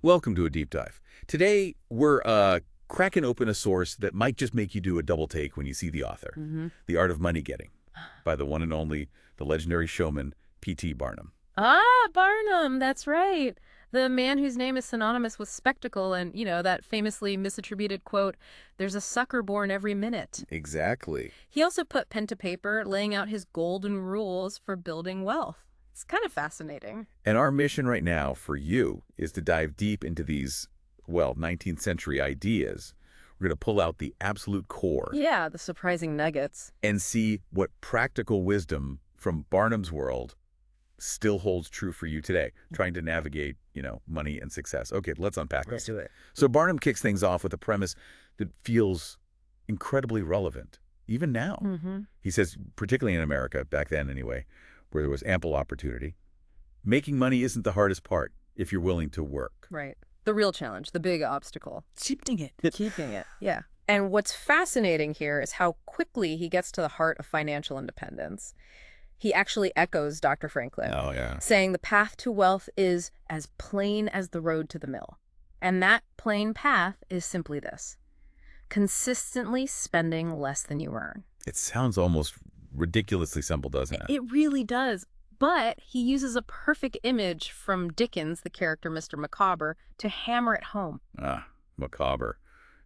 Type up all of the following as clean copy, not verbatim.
Welcome to a deep dive. Today, we're cracking open a source that might just make you do a double take when you see the author. The Art of Money Getting, by the one and only, the legendary showman, P.T. Barnum. Ah, Barnum, that's right. The man whose name is synonymous with spectacle and, that famously misattributed quote, there's a sucker born every minute. Exactly. He also put pen to paper, laying out his golden rules for building wealth. It's kind of fascinating. And our mission right now for you is to dive deep into these, well, 19th century ideas. We're going to pull out the absolute core Yeah, the surprising nuggets. and see what practical wisdom from Barnum's world still holds true for you today, trying to navigate, money and success. Okay, let's unpack this. Let's do it. So Barnum kicks things off with a premise that feels incredibly relevant, even now. He says, particularly in America, back then anyway, where there was ample opportunity, making money isn't the hardest part if you're willing to work. Right. The real challenge, the big obstacle. Keeping it. Keeping it, yeah. And what's fascinating here is how quickly he gets to the heart of financial independence. He actually echoes Dr. Franklin, Oh, yeah. saying the path to wealth is as plain as the road to the mill. And that plain path is simply this: consistently spending less than you earn. It sounds almost ridiculously simple, doesn't it? It really does. But he uses a perfect image from Dickens, the character Mr. Micawber, to hammer it home. Macabre.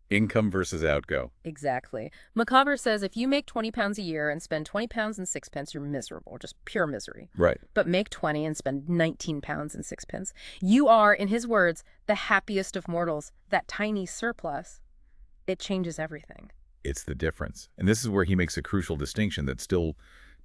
Income versus outgo. Exactly. Micawber says if you make £20 a year and spend £20 and sixpence, you're miserable, just pure misery. Right. But make 20 and spend £19 and sixpence. You are, in his words, the happiest of mortals. That tiny surplus, it changes everything. It's the difference. And this is where he makes a crucial distinction that still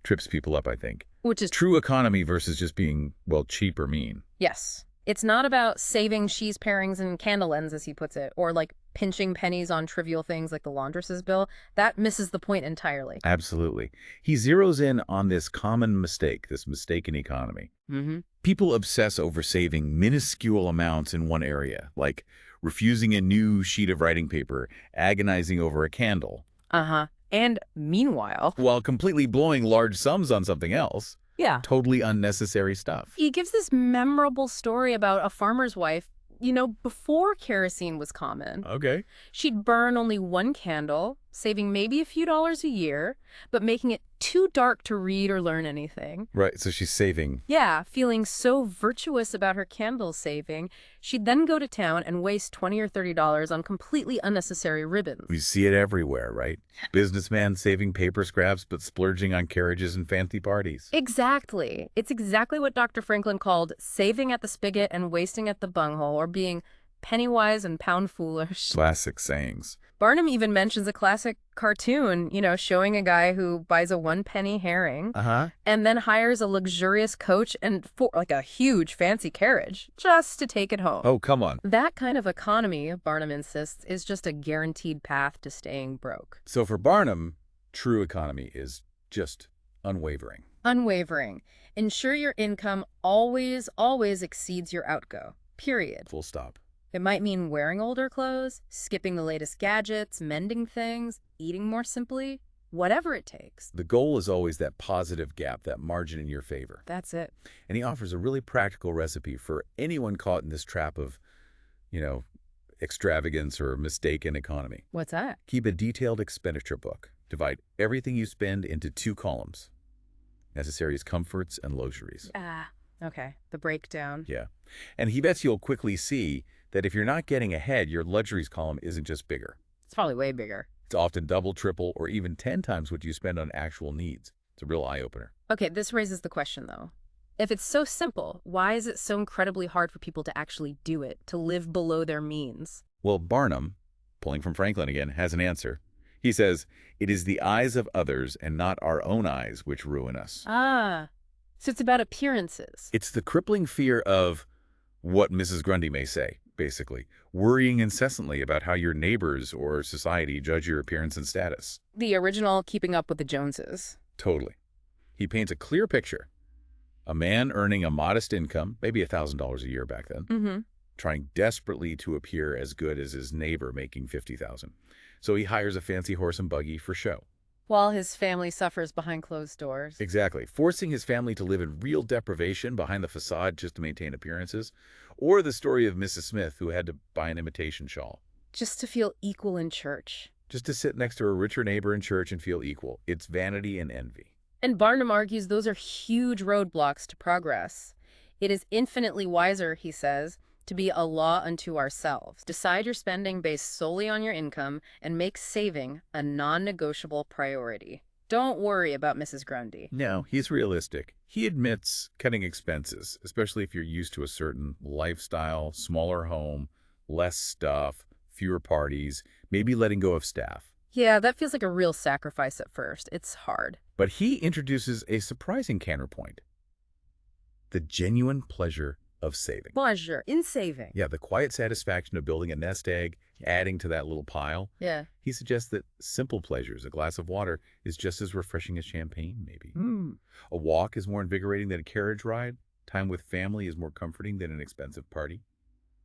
trips people up, I think. Which is True economy versus just being, well, cheap or mean. Yes. It's not about saving cheese pairings and candle ends, as he puts it, or like pinching pennies on trivial things like the laundress's bill. That misses the point entirely. Absolutely. He zeroes in on this common mistake, this mistaken economy. People obsess over saving minuscule amounts in one area, like refusing a new sheet of writing paper, agonizing over a candle, And meanwhile, while completely blowing large sums on something else. yeah, Totally unnecessary stuff. he gives this memorable story about a farmer's wife. Before kerosene was common, Okay. she'd burn only one candle, saving maybe a few dollars a year, but making it too dark to read or learn anything. Right, so she's saving. Yeah, feeling so virtuous about her candle saving, she'd then go to town and waste $20 or $30 on completely unnecessary ribbons. We see it everywhere, right? Businessman saving paper scraps but splurging on carriages and fancy parties. Exactly. It's exactly what Dr. Franklin called saving at the spigot and wasting at the bunghole, or being penny wise and pound foolish. Classic sayings. Barnum even mentions a classic cartoon, showing a guy who buys a 1 penny herring and then hires a luxurious coach and for like a huge fancy carriage just to take it home. Oh, come on. That kind of economy, Barnum insists, is just a guaranteed path to staying broke. So for Barnum, true economy is just unwavering. Unwavering. Ensure your income always, always exceeds your outgo. Period. Full stop. It might mean wearing older clothes, skipping the latest gadgets, mending things, eating more simply, whatever it takes. The goal is always that positive gap, that margin in your favor. That's it. And he offers a really practical recipe for anyone caught in this trap of, extravagance or mistaken economy. What's that? Keep a detailed expenditure book. Divide everything you spend into 2 columns. Necessaries, comforts, and luxuries. Okay. The breakdown. Yeah. And he bets you'll quickly see that if you're not getting ahead, your luxuries column isn't just bigger. It's probably way bigger. It's often double, triple, or even 10 times what you spend on actual needs. It's a real eye-opener. Okay, this raises the question, though. If it's so simple, why is it so incredibly hard for people to actually do it, to live below their means? Well, Barnum, pulling from Franklin again, has an answer. He says, it is the eyes of others and not our own eyes which ruin us. So it's about appearances. It's the crippling fear of what Mrs. Grundy may say, basically, worrying incessantly about how your neighbors or society judge your appearance and status. The original Keeping Up with the Joneses. Totally. He paints a clear picture. A man earning a modest income, maybe $1,000 a year back then, trying desperately to appear as good as his neighbor making $50,000. So he hires a fancy horse and buggy for show. While his family suffers behind closed doors. Exactly. Forcing his family to live in real deprivation behind the facade just to maintain appearances, Or the story of Mrs. Smith, who had to buy an imitation shawl. Just to feel equal in church. Just to sit next to a richer neighbor in church and feel equal. It's vanity and envy. And Barnum argues those are huge roadblocks to progress. It is infinitely wiser, he says, to be a law unto ourselves. Decide your spending based solely on your income and make saving a non-negotiable priority. Don't worry about Mrs. Grundy. No, he's realistic. He admits cutting expenses, especially if you're used to a certain lifestyle, smaller home, less stuff, fewer parties, maybe letting go of staff. Yeah, that feels like a real sacrifice at first. It's hard. But he introduces a surprising counterpoint. The genuine pleasure of saving. Pleasure in saving. Yeah, the quiet satisfaction of building a nest egg, adding to that little pile. Yeah. He suggests that simple pleasures, a glass of water, is just as refreshing as champagne, maybe. A walk is more invigorating than a carriage ride. Time with family is more comforting than an expensive party.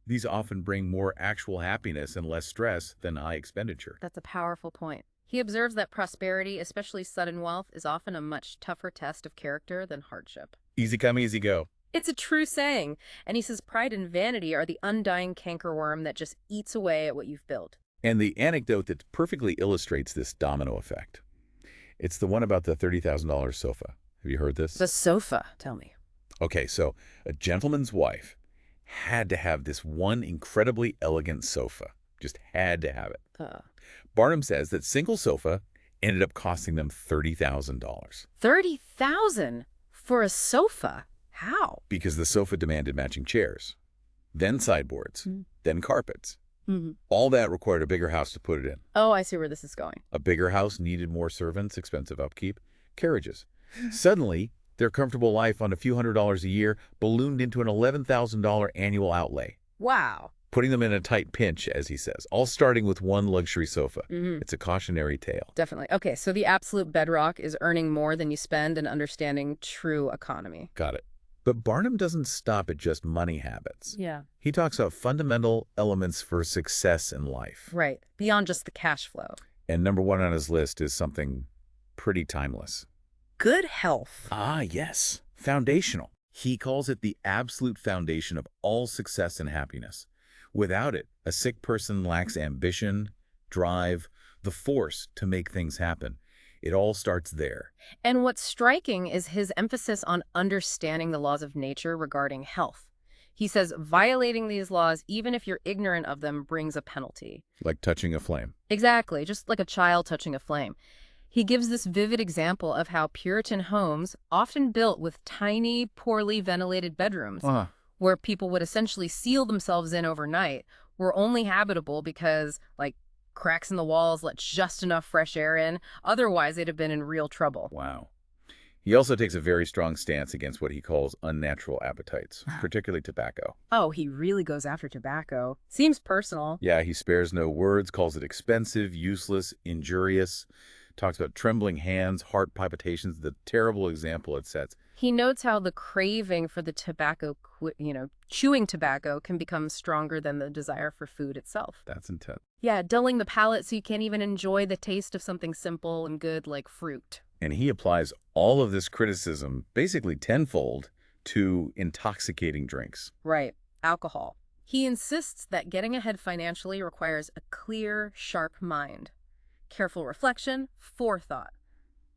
These often bring more actual happiness and less stress than high expenditure. That's a powerful point. He observes that prosperity, especially sudden wealth, is often a much tougher test of character than hardship. Easy come, easy go. It's a true saying, and he says pride and vanity are the undying cankerworm that just eats away at what you've built. And the anecdote that perfectly illustrates this domino effect. It's the one about the $30,000 sofa. Have you heard this? The sofa, tell me. Okay, so a gentleman's wife had to have this one incredibly elegant sofa. Just had to have it. Barnum says that single sofa ended up costing them $30,000. $30,000 for a sofa? How? Because the sofa demanded matching chairs, then sideboards, then carpets. All that required a bigger house to put it in. Oh, I see where this is going. A bigger house needed more servants, expensive upkeep, carriages. Suddenly, their comfortable life on a few $100s a year ballooned into an $11,000 annual outlay. Wow. Putting them in a tight pinch, as he says, all starting with one luxury sofa. It's a cautionary tale. Definitely. Okay, so the absolute bedrock is earning more than you spend and understanding true economy. Got it. But Barnum doesn't stop at just money habits. Yeah. He talks about fundamental elements for success in life. Right. Beyond just the cash flow. And number one on his list is something pretty timeless. Good health. Ah, yes. Foundational. He calls it the absolute foundation of all success and happiness. Without it, a sick person lacks ambition, drive, the force to make things happen. It all starts there. And what's striking is his emphasis on understanding the laws of nature regarding health. He says violating these laws, even if you're ignorant of them, brings a penalty. Like touching a flame. Exactly, just like a child touching a flame. He gives this vivid example of how Puritan homes, often built with tiny, poorly ventilated bedrooms, where people would essentially seal themselves in overnight, were only habitable because, like, cracks in the walls let just enough fresh air in. Otherwise, they'd have been in real trouble. Wow. He also takes a very strong stance against what he calls unnatural appetites, particularly tobacco. Oh, he really goes after tobacco. Seems personal. Yeah, he spares no words, calls it expensive, useless, injurious, talks about trembling hands, heart palpitations, the terrible example it sets. He notes how the craving for the tobacco, chewing tobacco can become stronger than the desire for food itself. That's intense. Yeah, dulling the palate so you can't even enjoy the taste of something simple and good like fruit. And he applies all of this criticism, basically tenfold, to intoxicating drinks. Right, alcohol. He insists that getting ahead financially requires a clear, sharp mind. Careful reflection, forethought.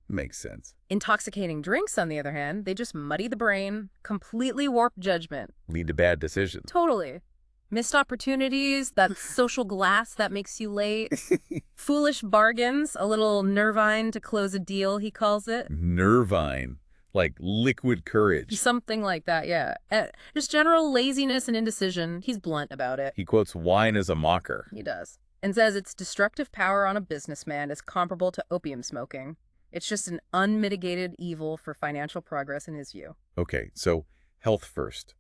Makes sense. Intoxicating drinks, on the other hand, they just muddy the brain, completely warp judgment. Lead to bad decisions. Totally. Missed opportunities, that social glass that makes you late. Foolish bargains, a little nervine to close a deal, he calls it. Nervine. Like liquid courage. Something like that, yeah. Just general laziness and indecision. He's blunt about it. He quotes wine as a mocker. He does. And says its destructive power on a businessman is comparable to opium smoking. It's just an unmitigated evil for financial progress in his view. Okay, so health first.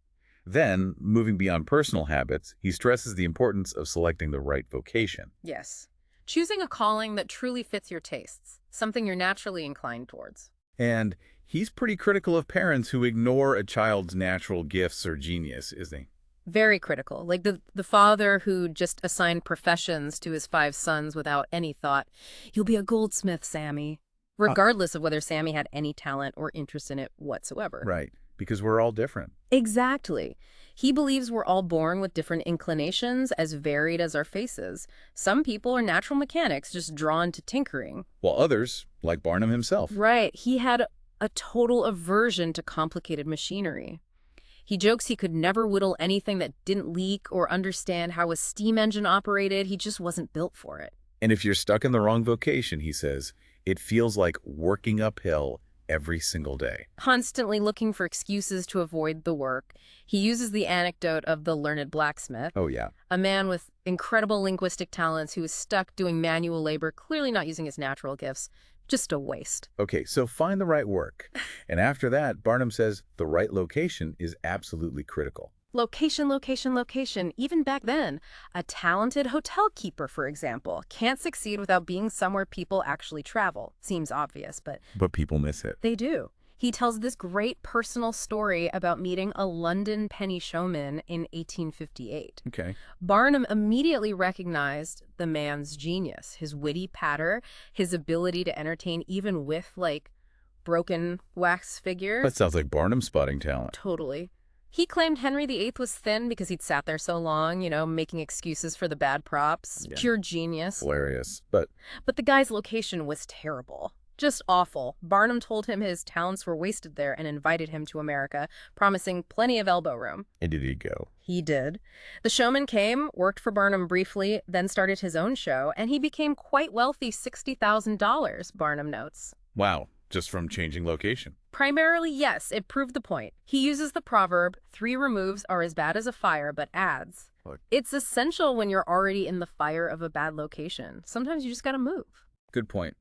Then, moving beyond personal habits, he stresses the importance of selecting the right vocation. Yes. Choosing a calling that truly fits your tastes, something you're naturally inclined towards. And he's pretty critical of parents who ignore a child's natural gifts or genius, isn't he? Very critical. Like the father who just assigned professions to his 5 sons without any thought. You'll be a goldsmith, Sammy. Regardless of whether Sammy had any talent or interest in it whatsoever. Right. because we're all different. Exactly. He believes we're all born with different inclinations, as varied as our faces. Some people are natural mechanics, just drawn to tinkering. While others, like Barnum himself. Right. He had a total aversion to complicated machinery. He jokes he could never whittle anything that didn't leak or understand how a steam engine operated. He just wasn't built for it. And if you're stuck in the wrong vocation, he says, it feels like working uphill every single day. Constantly looking for excuses to avoid the work. He uses the anecdote of the learned blacksmith. Oh, yeah. A man with incredible linguistic talents who is stuck doing manual labor, clearly not using his natural gifts. Just a waste. Okay, so find the right work. And after that, Barnum says the right location is absolutely critical. Location, location, location. Even back then, a talented hotel keeper, for example, can't succeed without being somewhere people actually travel. Seems obvious, but people miss it. they do. He tells this great personal story about meeting a London penny showman in 1858. Okay. Barnum immediately recognized the man's genius, his witty patter, his ability to entertain even with, like, broken wax figures. That sounds like Barnum spotting talent. Totally. He claimed Henry VIII was thin because he'd sat there so long, making excuses for the bad props. Yeah. Pure genius. Hilarious. But the guy's location was terrible. Just awful. Barnum told him his talents were wasted there and invited him to America, promising plenty of elbow room. and did he go? He did. The showman came, worked for Barnum briefly, then started his own show, and he became quite wealthy, $60,000, Barnum notes. Wow. Just from changing location. Primarily, yes, it proved the point. He uses the proverb, 3 removes are as bad as a fire, but adds, What? it's essential when you're already in the fire of a bad location. Sometimes you just gotta move. Good point.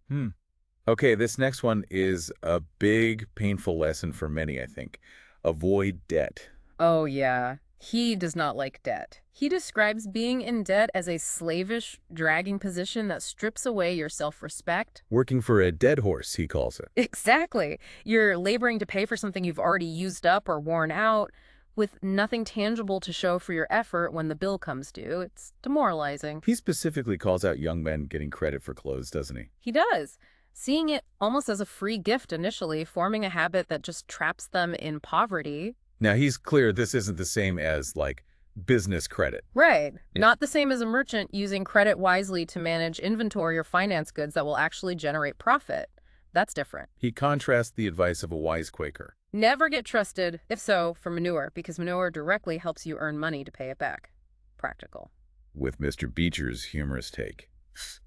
Okay, this next one is a big, painful lesson for many, I think. Avoid debt. Oh, yeah. He does not like debt. He describes being in debt as a slavish, dragging position that strips away your self-respect. Working for a dead horse, he calls it. Exactly. You're laboring to pay for something you've already used up or worn out, with nothing tangible to show for your effort when the bill comes due. It's demoralizing. He specifically calls out young men getting credit for clothes, doesn't he? He does. Seeing it almost as a free gift initially, forming a habit that just traps them in poverty. Now, he's clear this isn't the same as, like, business credit. Right. Yeah. Not the same as a merchant using credit wisely to manage inventory or finance goods that will actually generate profit. That's different. He contrasts the advice of a wise Quaker. Never get trusted, if so, for manure, because manure directly helps you earn money to pay it back. Practical. With Mr. Beecher's humorous take.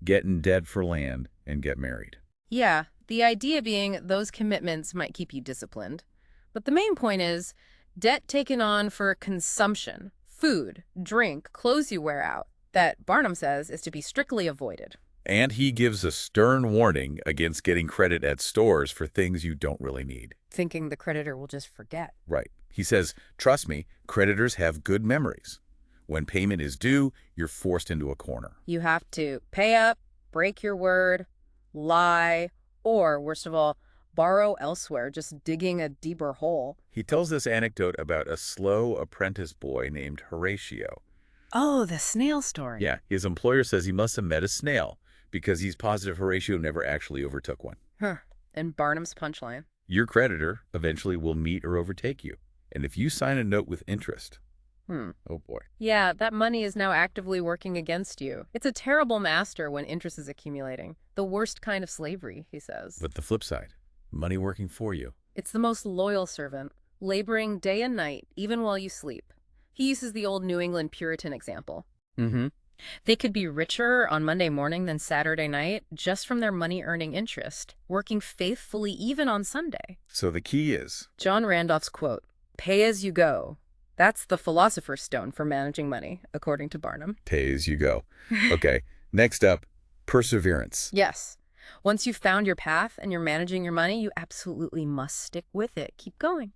Get in debt for land and get married. Yeah, the idea being those commitments might keep you disciplined. But the main point is, debt taken on for consumption, food, drink, clothes you wear out, that Barnum says is to be strictly avoided. And he gives a stern warning against getting credit at stores for things you don't really need. Thinking the creditor will just forget. Right. He says, trust me, creditors have good memories. When payment is due, you're forced into a corner. You have to pay up, break your word, lie, or, worst of all, borrow elsewhere, just digging a deeper hole. He tells this anecdote about a slow apprentice boy named Horatio. Oh, the snail story. Yeah, his employer says he must have met a snail because he's positive Horatio never actually overtook one. Huh. And Barnum's punchline. Your creditor eventually will meet or overtake you. And if you sign a note with interest, oh boy. Yeah, that money is now actively working against you. It's a terrible master when interest is accumulating. The worst kind of slavery, he says. But the flip side, money working for you. It's the most loyal servant, laboring day and night, even while you sleep. He uses the old New England Puritan example. They could be richer on Monday morning than Saturday night just from their money-earning interest, working faithfully even on Sunday. So the key is, John Randolph's quote, "Pay as you go." That's the philosopher's stone for managing money, according to Barnum. pay as you go. Okay, next up, perseverance. Yes. Once you've found your path and you're managing your money, you absolutely must stick with it. Keep going.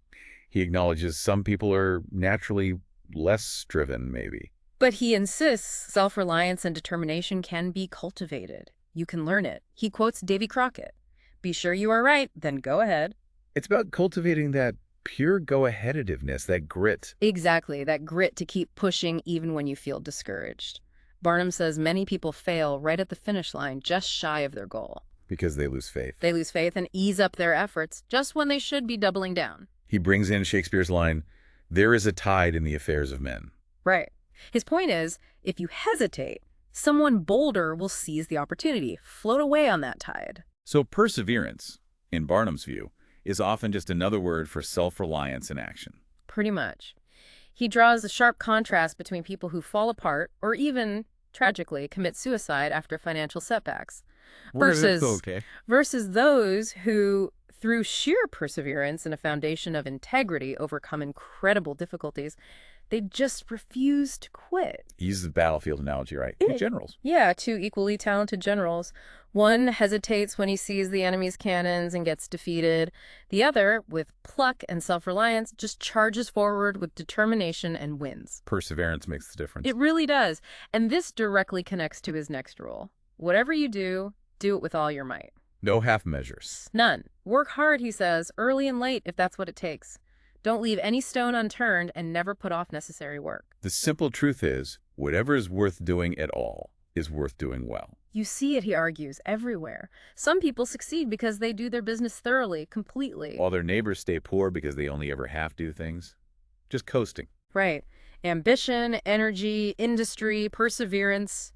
He acknowledges some people are naturally less driven, maybe. But he insists self-reliance and determination can be cultivated. You can learn it. He quotes Davy Crockett. Be sure you are right, then go ahead. It's about cultivating that pure go-aheaditiveness, that grit. Exactly, that grit to keep pushing even when you feel discouraged. Barnum says many people fail right at the finish line, just shy of their goal. Because they lose faith. They lose faith and ease up their efforts just when they should be doubling down. He brings in Shakespeare's line, "There is a tide in the affairs of men." Right. His point is, if you hesitate, someone bolder will seize the opportunity, float away on that tide. So perseverance, in Barnum's view, is often just another word for self-reliance in action. Pretty much. He draws a sharp contrast between people who fall apart or even, tragically, commit suicide after financial setbacks versus those who, through sheer perseverance and a foundation of integrity, overcome incredible difficulties. They just refuse to quit. He uses the battlefield analogy, right? Two generals. Yeah, two equally talented generals. One hesitates when he sees the enemy's cannons and gets defeated. The other, with pluck and self-reliance, just charges forward with determination and wins. Perseverance makes the difference. It really does. And this directly connects to his next rule. Whatever you do, do it with all your might. No half measures. None. Work hard, he says, early and late if that's what it takes. Don't leave any stone unturned and never put off necessary work. The simple truth is, whatever is worth doing at all is worth doing well. You see it, he argues, everywhere. Some people succeed because they do their business thoroughly, completely. While their neighbors stay poor because they only ever half do things. Just coasting. Right. Ambition, energy, industry, perseverance.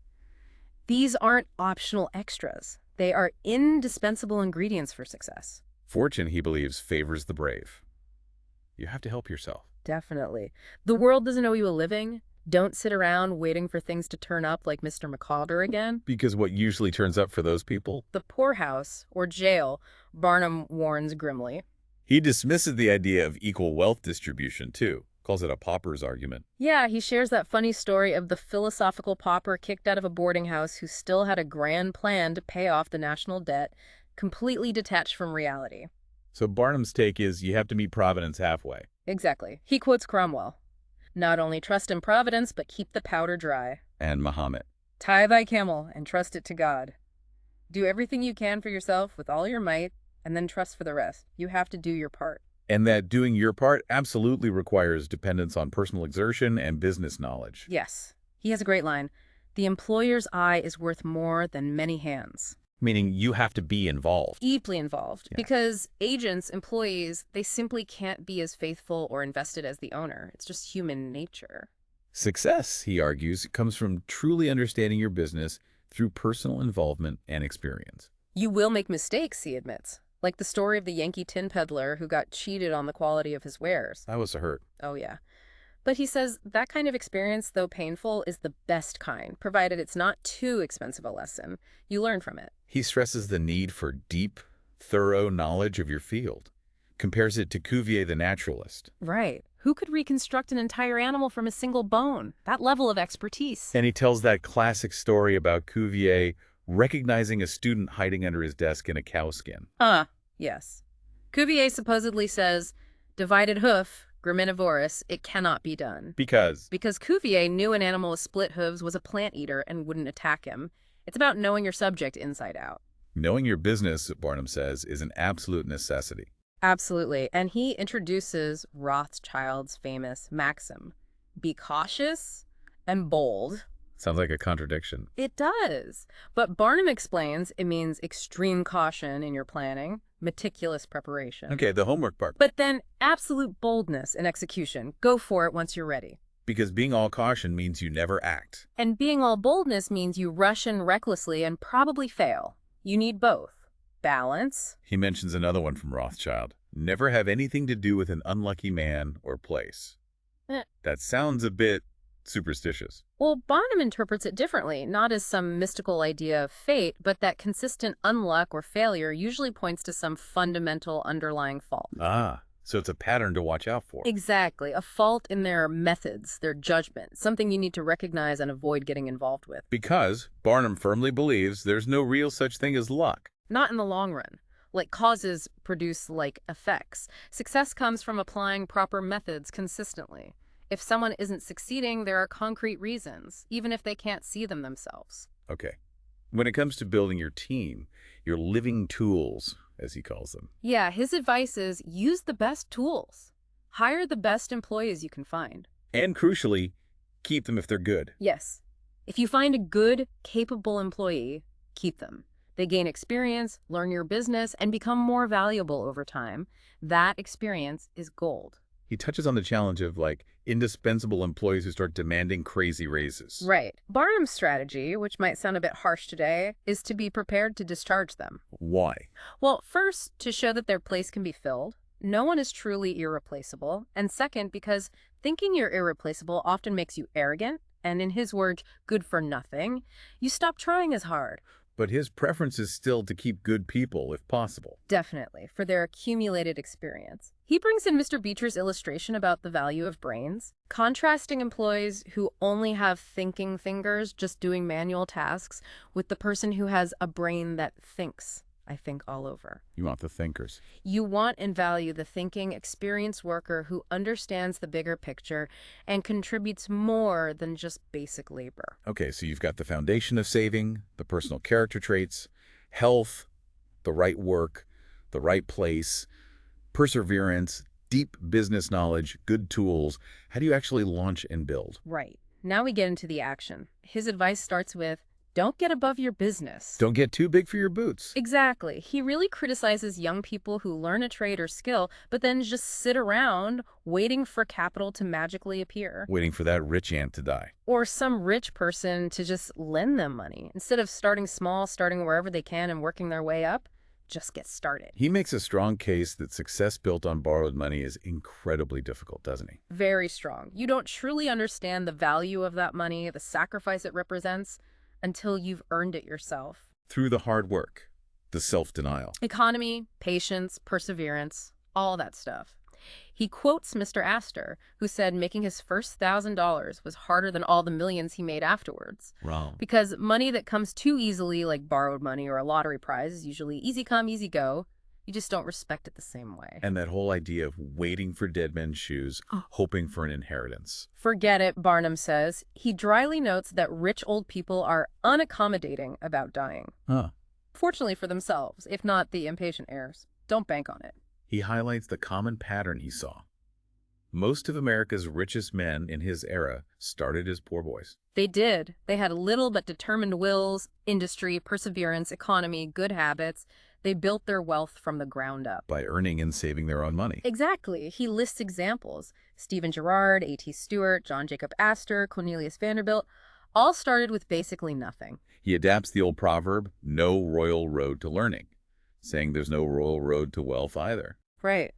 These aren't optional extras. They are indispensable ingredients for success. Fortune, he believes, favors the brave. You have to help yourself. Definitely. The world doesn't owe you a living. Don't sit around waiting for things to turn up like Mr. McCalder again. Because what usually turns up for those people? The poorhouse, or jail, Barnum warns grimly. He dismisses the idea of equal wealth distribution, too. Calls it a pauper's argument. Yeah, he shares that funny story of the philosophical pauper kicked out of a boarding house who still had a grand plan to pay off the national debt, completely detached from reality. So Barnum's take is you have to meet Providence halfway. Exactly. He quotes Cromwell. Not only trust in Providence, but keep the powder dry. And Muhammad. Tie thy camel and trust it to God. Do everything you can for yourself with all your might, and then trust for the rest. You have to do your part. And that doing your part absolutely requires dependence on personal exertion and business knowledge. Yes. He has a great line. The employer's eye is worth more than many hands. Meaning you have to be involved. Deeply involved. Yeah. Because agents, employees, they simply can't be as faithful or invested as the owner. It's just human nature. Success, he argues, comes from truly understanding your business through personal involvement and experience. You will make mistakes, he admits. Like the story of the Yankee tin peddler who got cheated on the quality of his wares. That was a hurt. Oh, yeah. But he says that kind of experience, though painful, is the best kind, provided it's not too expensive a lesson. You learn from it. He stresses the need for deep, thorough knowledge of your field. Compares it to Cuvier the naturalist. Right. Who could reconstruct an entire animal from a single bone? That level of expertise. And he tells that classic story about Cuvier recognizing a student hiding under his desk in a cow skin. Yes. Cuvier supposedly says, divided hoof, graminivorous, it cannot be done. Because Cuvier knew an animal with split hooves was a plant eater and wouldn't attack him. It's about knowing your subject inside out. knowing your business, Barnum says, is an absolute necessity. Absolutely. And he introduces Rothschild's famous maxim, be cautious and bold. Sounds like a contradiction. It does. But Barnum explains it means extreme caution in your planning, meticulous preparation. Okay, the homework part. But then absolute boldness in execution. Go for it once you're ready. Because being all caution means you never act. And being all boldness means you rush in recklessly and probably fail. You need both. Balance. He mentions another one from Rothschild. Never have anything to do with an unlucky man or place. That sounds a bit superstitious. Well, Barnum interprets it differently, not as some mystical idea of fate, but that consistent unluck or failure usually points to some fundamental underlying fault. Ah, so it's a pattern to watch out for. Exactly. A fault in their methods, their judgment, something you need to recognize and avoid getting involved with. Because Barnum firmly believes there's no real such thing as luck. Not in the long run. Like causes produce like effects. Success comes from applying proper methods consistently. If someone isn't succeeding, there are concrete reasons, even if they can't see them themselves. Okay. When it comes to building your team, your living tools, as he calls them. Yeah, his advice is use the best tools. Hire the best employees you can find. And crucially, keep them if they're good. Yes. If you find a good, capable employee, keep them. They gain experience, learn your business, and become more valuable over time. That experience is gold. He touches on the challenge of, like, indispensable employees who start demanding crazy raises. Right. Barnum's strategy, which might sound a bit harsh today, is to be prepared to discharge them. Why? Well, first, to show that their place can be filled. No one is truly irreplaceable. And second, because thinking you're irreplaceable often makes you arrogant, and in his words, good for nothing. You stop trying as hard. But his preference is still to keep good people, if possible. Definitely, for their accumulated experience. He brings in Mr. Beecher's illustration about the value of brains, contrasting employees who only have thinking fingers, just doing manual tasks, with the person who has a brain that thinks. I think all over. You want the thinkers. You want and value the thinking, experienced worker who understands the bigger picture and contributes more than just basic labor. Okay, so you've got the foundation of saving, the personal character traits, health, the right work, the right place, perseverance, deep business knowledge, good tools. How do you actually launch and build? Right. Now we get into the action. His advice starts with, don't get above your business. Don't get too big for your boots. Exactly. He really criticizes young people who learn a trade or skill, but then just sit around waiting for capital to magically appear. Waiting for that rich ant to die. Or some rich person to just lend them money. Instead of starting small, starting wherever they can and working their way up, just get started. He makes a strong case that success built on borrowed money is incredibly difficult, doesn't he? Very strong. You don't truly understand the value of that money, the sacrifice it represents, until you've earned it yourself. Through the hard work, the self-denial. Economy, patience, perseverance, all that stuff. He quotes Mr. Astor, who said making his first $1,000 was harder than all the millions he made afterwards. Wow. Because money that comes too easily, like borrowed money or a lottery prize, is usually easy come, easy go. You just don't respect it the same way. And that whole idea of waiting for dead men's shoes, hoping for an inheritance. Forget it, Barnum says. He dryly notes that rich old people are unaccommodating about dying. Huh. Fortunately for themselves, if not the impatient heirs. Don't bank on it. He highlights the common pattern he saw. Most of America's richest men in his era started as poor boys. They did. They had little but determined wills, industry, perseverance, economy, good habits. They built their wealth from the ground up. By earning and saving their own money. Exactly. He lists examples. Stephen Girard, A.T. Stewart, John Jacob Astor, Cornelius Vanderbilt, all started with basically nothing. He adapts the old proverb, no royal road to learning, saying there's no royal road to wealth either. Right.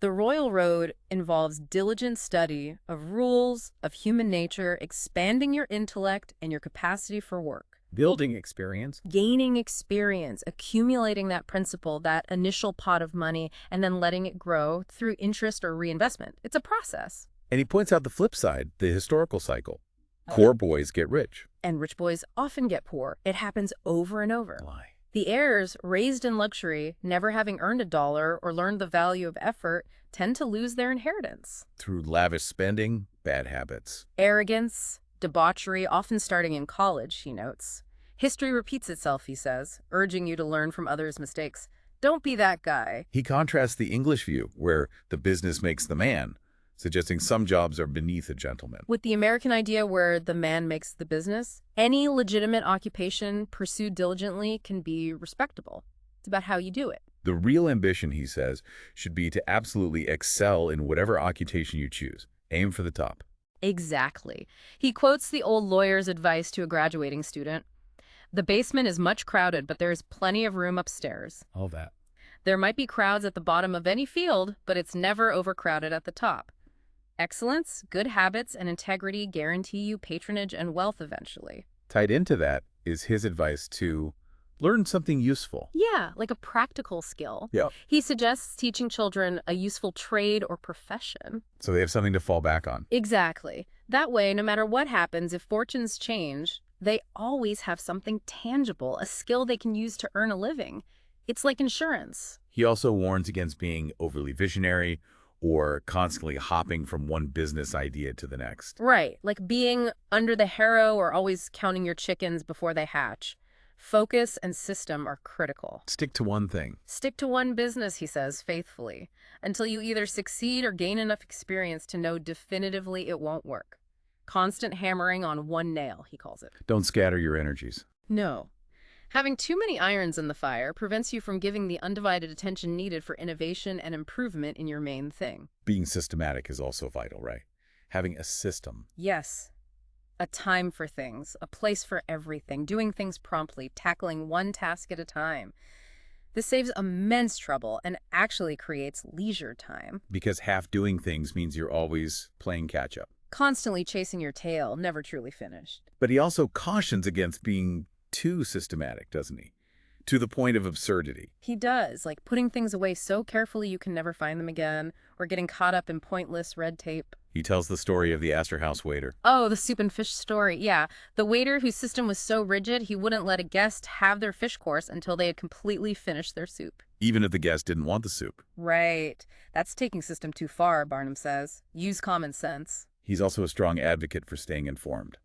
The royal road involves diligent study of rules, of human nature, expanding your intellect and your capacity for work. Building experience. Gaining experience, accumulating that principal, that initial pot of money, and then letting it grow through interest or reinvestment. It's a process. And he points out the flip side, the historical cycle. Poor boys get rich. And rich boys often get poor. It happens over and over. Why? The heirs, raised in luxury, never having earned a dollar or learned the value of effort, tend to lose their inheritance. Through lavish spending, bad habits. Arrogance, debauchery, often starting in college, he notes. History repeats itself, he says, urging you to learn from others' mistakes. Don't be that guy. He contrasts the English view, where the business makes the man, suggesting some jobs are beneath a gentleman. With the American idea where the man makes the business, any legitimate occupation pursued diligently can be respectable. It's about how you do it. The real ambition, he says, should be to absolutely excel in whatever occupation you choose. Aim for the top. Exactly. He quotes the old lawyer's advice to a graduating student. The basement is much crowded, but there is plenty of room upstairs. All that. There might be crowds at the bottom of any field, but it's never overcrowded at the top. Excellence, good habits, and integrity guarantee you patronage and wealth eventually. Tied into that is his advice to learn something useful. Yeah, like a practical skill. Yeah. He suggests teaching children a useful trade or profession. So they have something to fall back on. Exactly. That way, no matter what happens, if fortunes change, they always have something tangible, a skill they can use to earn a living. It's like insurance. He also warns against being overly visionary or constantly hopping from one business idea to the next. Right, like being under the harrow or always counting your chickens before they hatch. Focus and system are critical. Stick to one thing. Stick to one business, he says, faithfully, until you either succeed or gain enough experience to know definitively it won't work. Constant hammering on one nail, he calls it. Don't scatter your energies. No. Having too many irons in the fire prevents you from giving the undivided attention needed for innovation and improvement in your main thing. Being systematic is also vital, right? Having a system. Yes. A time for things, a place for everything, doing things promptly, tackling one task at a time. This saves immense trouble and actually creates leisure time. Because half doing things means you're always playing catch-up. Constantly chasing your tail, never truly finished. But he also cautions against being too systematic, doesn't he? To the point of absurdity. He does, like putting things away so carefully you can never find them again, or getting caught up in pointless red tape. He tells the story of the Astor House waiter. Oh, the soup and fish story, yeah. The waiter whose system was so rigid he wouldn't let a guest have their fish course until they had completely finished their soup. Even if the guest didn't want the soup. Right. That's taking system too far, Barnum says. Use common sense. He's also a strong advocate for staying informed.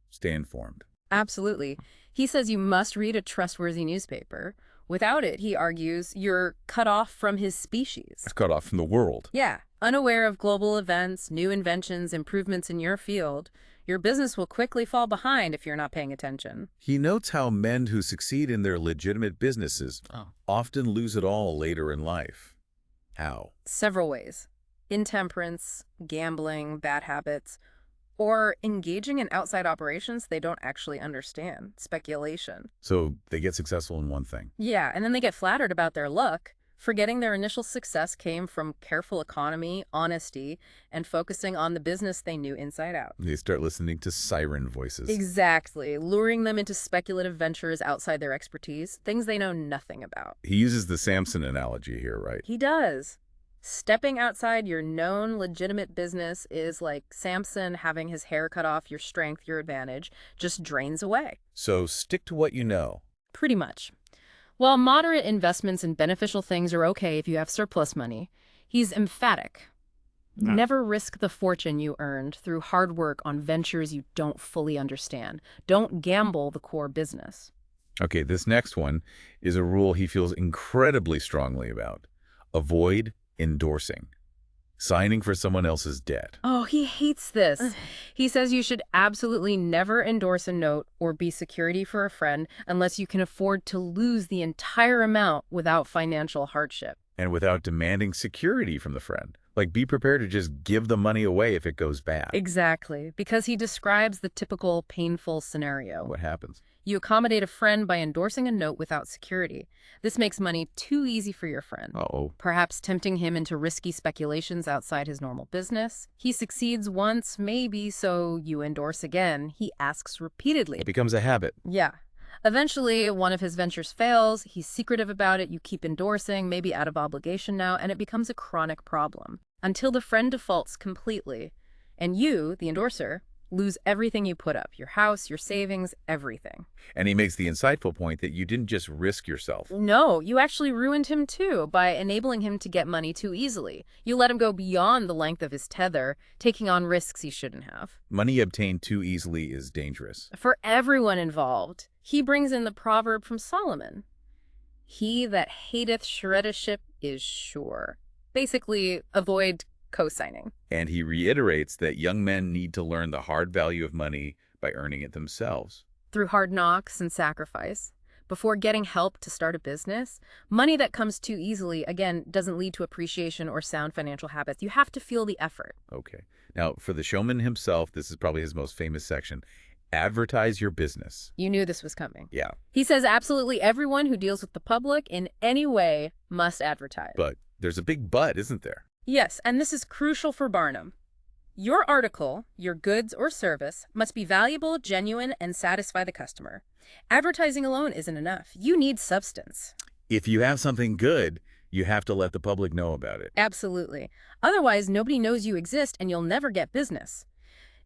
Stay informed. Absolutely. He says you must read a trustworthy newspaper. Without it, he argues, you're cut off from his species. It's cut off from the world. Yeah. Unaware of global events, new inventions, improvements in your field, your business will quickly fall behind if you're not paying attention. He notes how men who succeed in their legitimate businesses often lose it all later in life. How? Several ways. Intemperance, gambling, bad habits, or engaging in outside operations they don't actually understand. Speculation. So they get successful in one thing. Yeah, and then they get flattered about their luck, forgetting their initial success came from careful economy, honesty, and focusing on the business they knew inside out. They start listening to siren voices. Exactly, luring them into speculative ventures outside their expertise, things they know nothing about. He uses the Samson analogy here, right? He does. Stepping outside your known legitimate business is like Samson having his hair cut off. Your strength, your advantage, just drains away. So stick to what you know. Pretty much. While moderate investments in beneficial things are okay if you have surplus money, he's emphatic. No. Never risk the fortune you earned through hard work on ventures you don't fully understand. Don't gamble the core business. Okay, this next one is a rule he feels incredibly strongly about. Avoid endorsing. Signing for someone else's debt. Oh, he hates this. He says you should absolutely never endorse a note or be security for a friend unless you can afford to lose the entire amount without financial hardship. And without demanding security from the friend. Like, be prepared to just give the money away if it goes bad. Exactly, because he describes the typical painful scenario. What happens? You accommodate a friend by endorsing a note without security. This makes money too easy for your friend. Uh-oh. Perhaps tempting him into risky speculations outside his normal business. He succeeds once, maybe, so you endorse again. He asks repeatedly. It becomes a habit. Yeah. Eventually, one of his ventures fails. He's secretive about it. You keep endorsing, maybe out of obligation now, and it becomes a chronic problem. Until the friend defaults completely. And you, the endorser, lose everything you put up. Your house, your savings, everything. And he makes the insightful point that you didn't just risk yourself. No, you actually ruined him too by enabling him to get money too easily. You let him go beyond the length of his tether, taking on risks he shouldn't have. Money obtained too easily is dangerous. For everyone involved. He brings in the proverb from Solomon. He that hateth shreddiship is sure. Basically, avoid co-signing. And he reiterates that young men need to learn the hard value of money by earning it themselves. Through hard knocks and sacrifice. Before getting help to start a business, money that comes too easily, again, doesn't lead to appreciation or sound financial habits. You have to feel the effort. Okay. Now, for the showman himself, this is probably his most famous section. Advertise your business. You knew this was coming. Yeah. He says absolutely everyone who deals with the public in any way must advertise. But there's a big but, isn't there? Yes, and this is crucial for Barnum. Your article, your goods or service, must be valuable, genuine, and satisfy the customer. Advertising alone isn't enough. You need substance. If you have something good, you have to let the public know about it. Absolutely. Otherwise, nobody knows you exist and you'll never get business.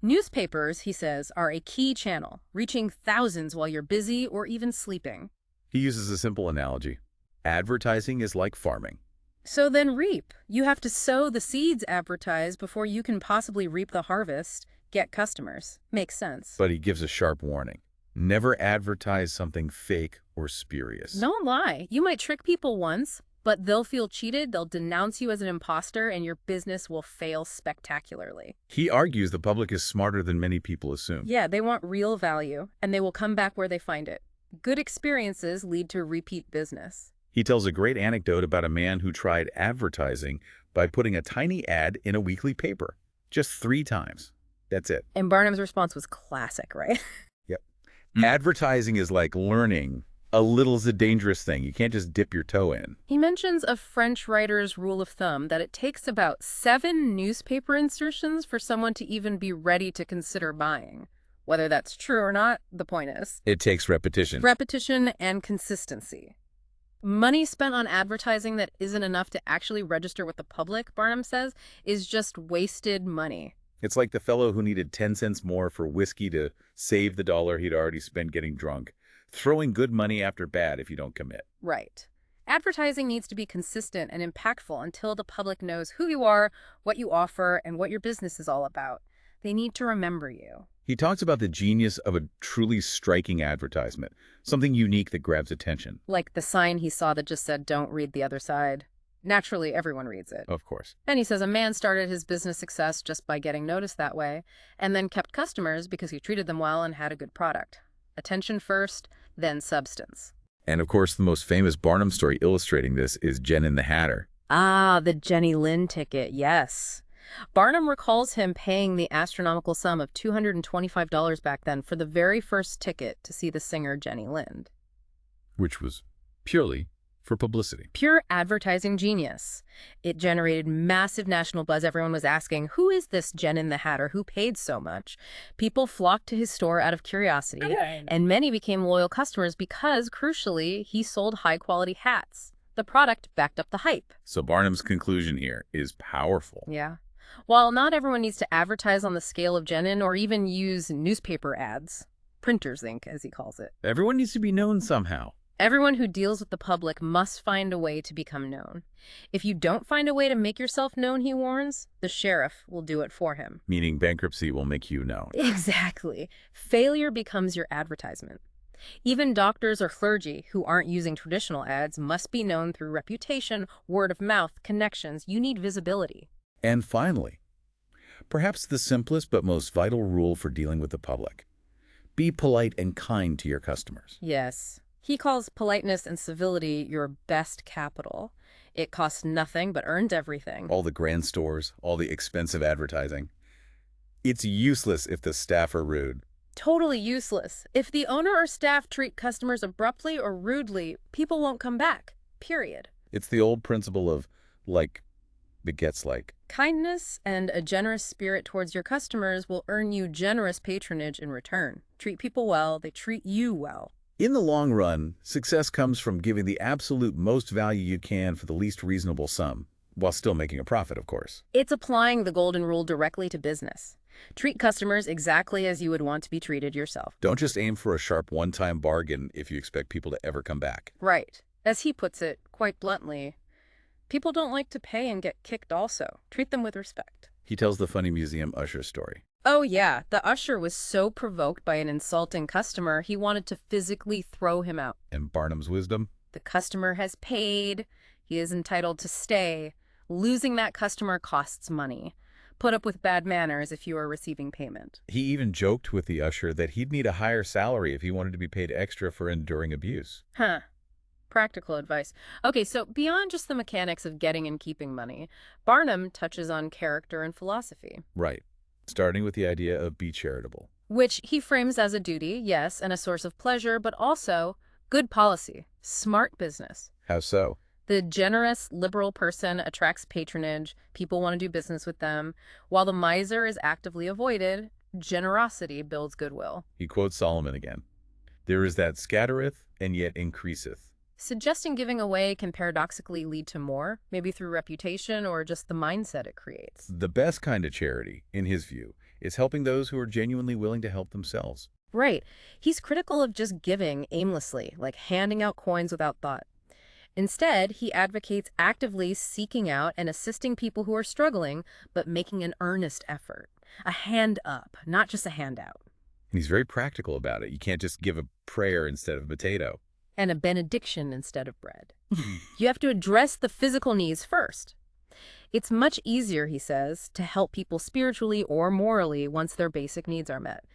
Newspapers, he says, are a key channel, reaching thousands while you're busy or even sleeping. He uses a simple analogy. Advertising is like farming. So then reap. You have to sow the seeds advertised before you can possibly reap the harvest, get customers. Makes sense. But he gives a sharp warning. Never advertise something fake or spurious. Don't lie. You might trick people once, but they'll feel cheated, they'll denounce you as an imposter, and your business will fail spectacularly. He argues the public is smarter than many people assume. Yeah, they want real value, and they will come back where they find it. Good experiences lead to repeat business. He tells a great anecdote about a man who tried advertising by putting a tiny ad in a weekly paper. Just 3 times. That's it. And Barnum's response was classic, right? Yep. Advertising is like learning. A little's a dangerous thing. You can't just dip your toe in. He mentions a French writer's rule of thumb that it takes about 7 newspaper insertions for someone to even be ready to consider buying. Whether that's true or not, the point is, It takes repetition. repetition and consistency. Money spent on advertising that isn't enough to actually register with the public, Barnum says, is just wasted money. It's like the fellow who needed 10 cents more for whiskey to save the dollar he'd already spent getting drunk. Throwing good money after bad if you don't commit. Right. Advertising needs to be consistent and impactful until the public knows who you are, what you offer, and what your business is all about. They need to remember you. He talks about the genius of a truly striking advertisement, something unique that grabs attention. Like the sign he saw that just said, "Don't read the other side." Naturally, everyone reads it. Of course. And he says a man started his business success just by getting noticed that way, and then kept customers because he treated them well and had a good product. Attention first, then substance. And of course, the most famous Barnum story illustrating this is Jen and the Hatter. Ah, the Jenny Lind ticket, yes. Barnum recalls him paying the astronomical sum of $225 back then for the very first ticket to see the singer Jenny Lind. Which was purely for publicity. Pure advertising genius. It generated massive national buzz. Everyone was asking, who is this Jen in the Hatter who paid so much? People flocked to his store out of curiosity, and many became loyal customers because, crucially, he sold high-quality hats. The product backed up the hype. So Barnum's conclusion here is powerful. Yeah. While not everyone needs to advertise on the scale of Jenin or even use newspaper ads, printer's ink, as he calls it, Everyone needs to be known somehow. everyone who deals with the public must find a way to become known. If you don't find a way to make yourself known, he warns, the sheriff will do it for him. Meaning bankruptcy will make you known. Exactly. Failure becomes your advertisement. Even doctors or clergy who aren't using traditional ads must be known through reputation, word of mouth, connections. You need visibility. And finally, perhaps the simplest but most vital rule for dealing with the public. Be polite and kind to your customers. Yes. He calls politeness and civility your best capital. It costs nothing but earns everything. All the grand stores, all the expensive advertising. It's useless if the staff are rude. Totally useless. If the owner or staff treat customers abruptly or rudely, people won't come back. Period. It's the old principle of like begets like. Kindness and a generous spirit towards your customers will earn you generous patronage in return. Treat people well, they treat you well. In the long run, success comes from giving the absolute most value you can for the least reasonable sum, while still making a profit, of course. It's applying the golden rule directly to business. Treat customers exactly as you would want to be treated yourself. Don't just aim for a sharp one-time bargain if you expect people to ever come back. Right. As he puts it, quite bluntly, people don't like to pay and get kicked also. Treat them with respect. He tells the funny museum usher story. Oh yeah, the usher was so provoked by an insulting customer, he wanted to physically throw him out. And Barnum's wisdom? The customer has paid. He is entitled to stay. Losing that customer costs money. Put up with bad manners if you are receiving payment. He even joked with the usher that he'd need a higher salary if he wanted to be paid extra for enduring abuse. Huh. Practical advice. Okay, so beyond just the mechanics of getting and keeping money, Barnum touches on character and philosophy. Right. Starting with the idea of be charitable. Which he frames as a duty, yes, and a source of pleasure, but also good policy, smart business. How so? The generous, liberal person attracts patronage, people want to do business with them, while the miser is actively avoided. Generosity builds goodwill. He quotes Solomon again. There is that scattereth and yet increaseth. Suggesting giving away can paradoxically lead to more, maybe through reputation or just the mindset it creates. The best kind of charity, in his view, is helping those who are genuinely willing to help themselves. Right. He's critical of just giving aimlessly, like handing out coins without thought. Instead, he advocates actively seeking out and assisting people who are struggling, but making an earnest effort. A hand up, not just a handout. And he's very practical about it. You can't just give a prayer instead of a potato. And a benediction instead of bread. You have to address the physical needs first. It's much easier, he says, to help people spiritually or morally once their basic needs are met.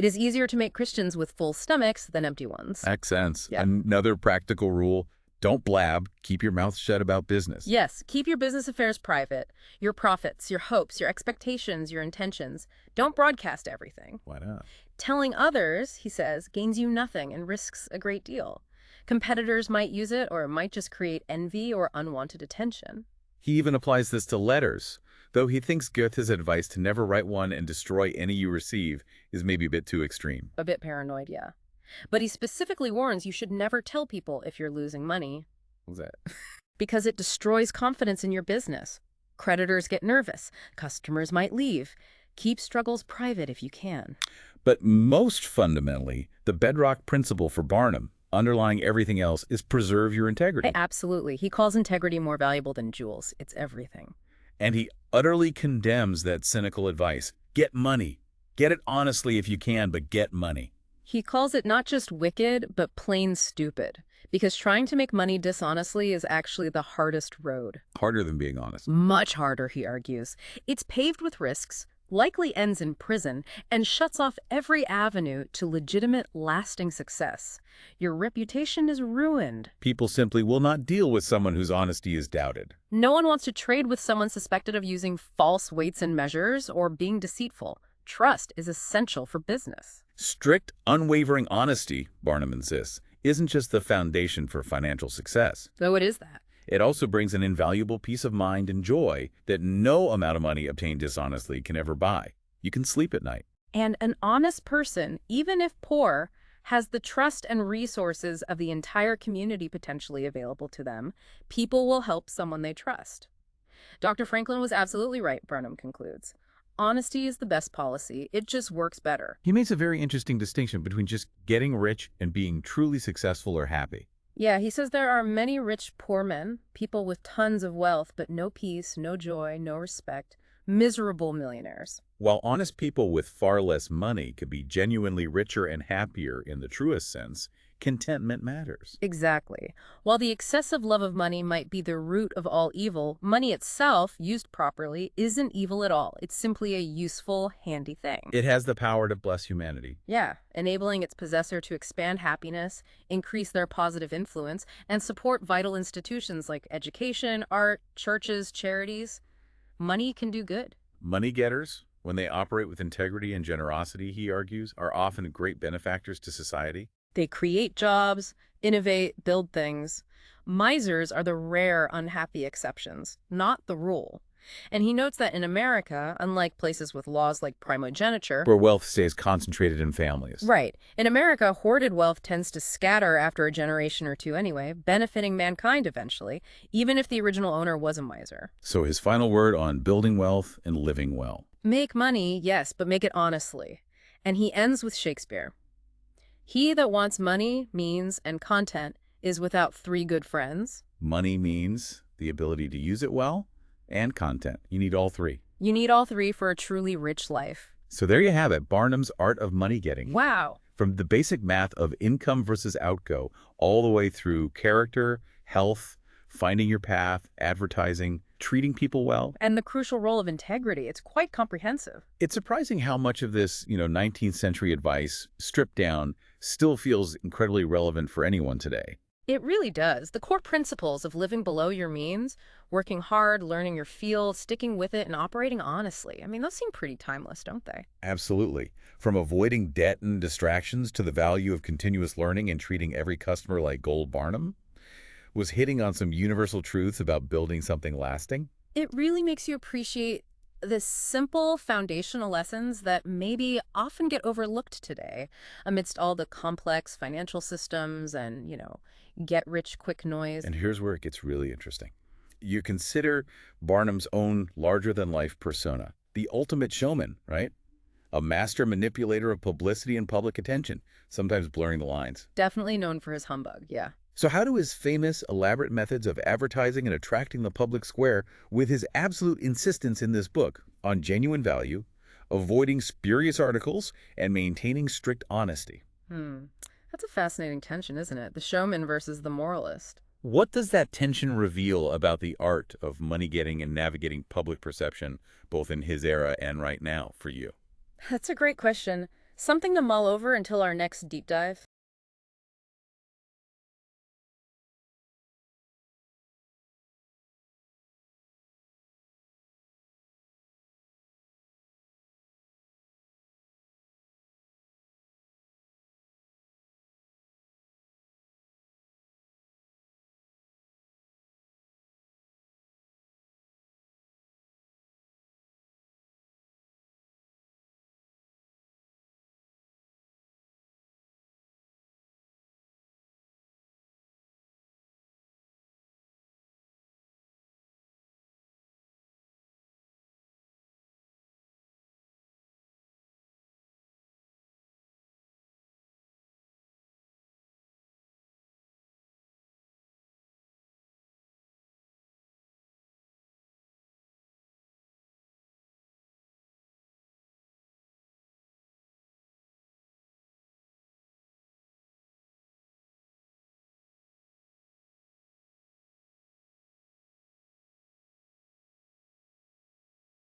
It is easier to make Christians with full stomachs than empty ones. Makes sense. Yeah. Another practical rule, don't blab. Keep your mouth shut about business. Yes, keep your business affairs private. Your profits, your hopes, your expectations, your intentions. Don't broadcast everything. Why not? Telling others, he says, gains you nothing and risks a great deal. Competitors might use it, or it might just create envy or unwanted attention. He even applies this to letters, though he thinks Goethe's advice to never write one and destroy any you receive is maybe a bit too extreme. A bit paranoid, yeah. But he specifically warns you should never tell people if you're losing money. What's that? Because it destroys confidence in your business. Creditors get nervous. Customers might leave. Keep struggles private if you can. But most fundamentally, the bedrock principle for Barnum, underlying everything else, is preserve your integrity. Absolutely. He calls integrity more valuable than jewels. It's everything. And he utterly condemns that cynical advice. Get money. Get it honestly if you can, but get money. He calls it not just wicked, but plain stupid. Because trying to make money dishonestly is actually the hardest road. Harder than being honest. Much harder, he argues. It's paved with risks, likely ends in prison, and shuts off every avenue to legitimate, lasting success. Your reputation is ruined. People simply will not deal with someone whose honesty is doubted. No one wants to trade with someone suspected of using false weights and measures or being deceitful. Trust is essential for business. Strict, unwavering honesty, Barnum insists, isn't just the foundation for financial success. Though it is that. It also brings an invaluable peace of mind and joy that no amount of money obtained dishonestly can ever buy. You can sleep at night. And an honest person, even if poor, has the trust and resources of the entire community potentially available to them. People will help someone they trust. Dr. Franklin was absolutely right, Barnum concludes. Honesty is the best policy. It just works better. He makes a very interesting distinction between just getting rich and being truly successful or happy. Yeah, he says there are many rich poor men, people with tons of wealth, but no peace, no joy, no respect, miserable millionaires. While honest people with far less money could be genuinely richer and happier in the truest sense, contentment matters. Exactly. While the excessive love of money might be the root of all evil, money itself, used properly, isn't evil at all. It's simply a useful, handy thing. It has the power to bless humanity. Yeah, enabling its possessor to expand happiness, increase their positive influence, and support vital institutions like education, art, churches, charities. Money can do good. Money getters, when they operate with integrity and generosity, he argues, are often great benefactors to society. They create jobs, innovate, build things. Misers are the rare, unhappy exceptions, not the rule. And he notes that in America, unlike places with laws like primogeniture, where wealth stays concentrated in families. Right. In America, hoarded wealth tends to scatter after a generation or two anyway, benefiting mankind eventually, even if the original owner was a miser. So his final word on building wealth and living well. Make money, yes, but make it honestly. And he ends with Shakespeare. He that wants money, means, and content is without three good friends. Money means the ability to use it well, and content. You need all three. You need all three for a truly rich life. So there you have it, Barnum's Art of Money Getting. Wow. From the basic math of income versus outgo, all the way through character, health, finding your path, advertising, treating people well. And the crucial role of integrity. It's quite comprehensive. It's surprising how much of this, 19th century advice, stripped down, still feels incredibly relevant for anyone today. It really does. The core principles of living below your means, working hard, learning your field, sticking with it, and operating honestly. I mean, those seem pretty timeless, don't they? Absolutely. From avoiding debt and distractions to the value of continuous learning and treating every customer like gold, Barnum was hitting on some universal truths about building something lasting. It really makes you appreciate the simple foundational lessons that maybe often get overlooked today amidst all the complex financial systems and, get-rich-quick noise. And here's where it gets really interesting. You consider Barnum's own larger-than-life persona, the ultimate showman, right? A master manipulator of publicity and public attention, sometimes blurring the lines. Definitely known for his humbug, yeah. So how do his famous, elaborate methods of advertising and attracting the public square with his absolute insistence in this book on genuine value, avoiding spurious articles, and maintaining strict honesty? That's a fascinating tension, isn't it? The showman versus the moralist. What does that tension reveal about the art of money getting and navigating public perception, both in his era and right now, for you? That's a great question. Something to mull over until our next deep dive.